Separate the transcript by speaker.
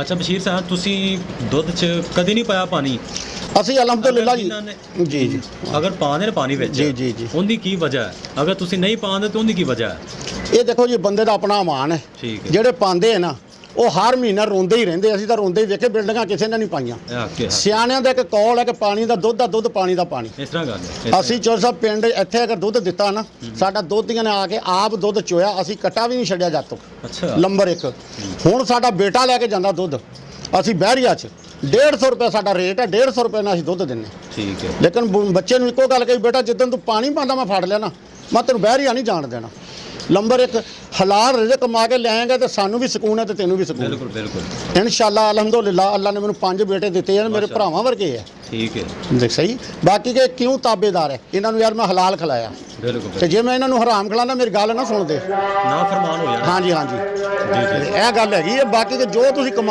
Speaker 1: ਅੱਛਾ ਬਸ਼ੀਰ ਸਾਹਿਬ, ਤੁਸੀਂ ਦੁੱਧ 'ਚ ਕਦੀ ਨਹੀਂ ਪਾਇਆ ਪਾਣੀ?
Speaker 2: ਅਸੀਂ ਅਲਹਮਦੁਲਿਲਾ ਜੀ ਜੀ ਜੀ
Speaker 1: ਅਗਰ ਪਾਉਂਦੇ ਨੇ ਪਾਣੀ ਵਿੱਚ
Speaker 2: ਜੀ ਜੀ ਜੀ
Speaker 1: ਉਹਦੀ ਕੀ ਵਜ੍ਹਾ ਹੈ? ਅਗਰ ਤੁਸੀਂ ਨਹੀਂ ਪਾਉਂਦੇ ਤਾਂ ਉਹਦੀ ਕੀ ਵਜ੍ਹਾ ਹੈ?
Speaker 2: ਇਹ ਦੇਖੋ ਜੀ, ਬੰਦੇ ਦਾ ਆਪਣਾ ਇਮਾਨ ਹੈ।
Speaker 1: ਠੀਕ ਹੈ।
Speaker 2: ਜਿਹੜੇ ਪਾਉਂਦੇ ਆ ਨਾ ਉਹ ਹਰ ਮਹੀਨਾ ਰੋਂਦੇ ਹੀ ਰਹਿੰਦੇ। ਅਸੀਂ ਤਾਂ ਰੋਂਦੇ ਹੀ ਵੇਖੇ, ਬਿਲਡਿੰਗਾਂ ਕਿਸੇ ਨੇ ਨਹੀਂ ਪਾਈਆਂ। ਸਿਆਣਿਆਂ ਦਾ ਇੱਕ ਕੌਲ ਹੈ ਕਿ ਪਾਣੀ ਦਾ ਦੁੱਧ ਪਾਣੀ ਦਾ ਪਾਣੀ।
Speaker 1: ਇਸ ਤਰ੍ਹਾਂ ਗੱਲ ਹੈ।
Speaker 2: ਅਸੀਂ ਚੋਰ ਸਾਹਿਬ ਪਿੰਡ ਇੱਥੇ ਅਗਰ ਦੁੱਧ ਦਿੱਤਾ ਨਾ, ਸਾਡਾ ਦੋਧੀਆਂ ਨੇ ਆ ਕੇ ਆਪ ਦੁੱਧ ਚੋਇਆ, ਅਸੀਂ ਕੱਟਾ ਵੀ ਨਹੀਂ ਛੱਡਿਆ ਜਦ ਤੱਕ।
Speaker 1: ਅੱਛਾ।
Speaker 2: ਨੰਬਰ 1 ਹੁਣ ਸਾਡਾ ਬੇਟਾ ਲੈ ਕੇ ਜਾਂਦਾ ਦੁੱਧ, ਅਸੀਂ ਬਹਿਰੀਆ 'ਚ 150 ਰੁਪਏ ਸਾਡਾ ਰੇਟ ਹੈ, 150 ਰੁਪਏ ਨਾਲ ਅਸੀਂ ਦੁੱਧ ਦਿੰਨੇ।
Speaker 1: ਠੀਕ ਹੈ।
Speaker 2: ਲੇਕਿਨ ਬੱਚੇ ਨੂੰ ਇੱਕੋ ਗੱਲ ਕਹੀ, ਬੇਟਾ ਜਿੱਦਣ ਤੂੰ ਪਾਣੀ ਪਾਉਂਦਾ ਮੈਂ ਫੜ ਲਿਆ ਨਾ, ਮੈਂ ਤੈਨੂੰ ਬਹਿਰੀਆ ਨਹੀਂ ਜਾਣ ਦੇਣਾ। ਨੰਬਰ 1 ਹਲਾਲ ਰਿਜ਼ਕ ਕਮਾ ਕੇ ਲਿਆਏਗਾ ਤੇ ਸਾਨੂੰ ਵੀ ਸਕੂਨ ਹੈ ਤੇ ਤੈਨੂੰ ਵੀ ਸਕੂਨ।
Speaker 1: ਬਿਲਕੁਲ ਬਿਲਕੁਲ।
Speaker 2: ਇਨਸ਼ਾਅੱਲਾ ਅਲਹਮਦੁਲਿਲਾ, ਅੱਲਾ ਨੇ ਮੈਨੂੰ 5 ਬੇਟੇ ਦਿੱਤੇ ਹਨ, ਮੇਰੇ ਭਰਾਵਾਂ ਵਰਗੇ ਹੈ।
Speaker 1: ਠੀਕ ਹੈ।
Speaker 2: ਦੇਖ ਸਹੀ, ਬਾਕੀ ਕਿ ਕਿਉਂ ਤਾਬੇਦਾਰ ਹੈ ਇਹਨਾਂ ਨੂੰ? ਯਾਰ ਮੈਂ ਹਲਾਲ ਖਿਲਾਇਆ
Speaker 1: ਬਿਲਕੁਲ।
Speaker 2: ਤੇ ਜੇ ਮੈਂ ਇਹਨਾਂ ਨੂੰ ਹਰਾਮ ਖਿਲਾਣਾ, ਮੇਰੀ ਗੱਲ ਨਾ ਸੁਣਦੇ,
Speaker 1: ਨਾ ਫਰਮਾਨ ਹੋ ਜਾਣਾ।
Speaker 2: ਹਾਂਜੀ ਹਾਂਜੀ
Speaker 1: ਜੀ ਜੀ।
Speaker 2: ਇਹ ਗੱਲ ਹੈਗੀ ਹੈ। ਬਾਕੀ ਕਿ ਜੋ ਤੁਸੀਂ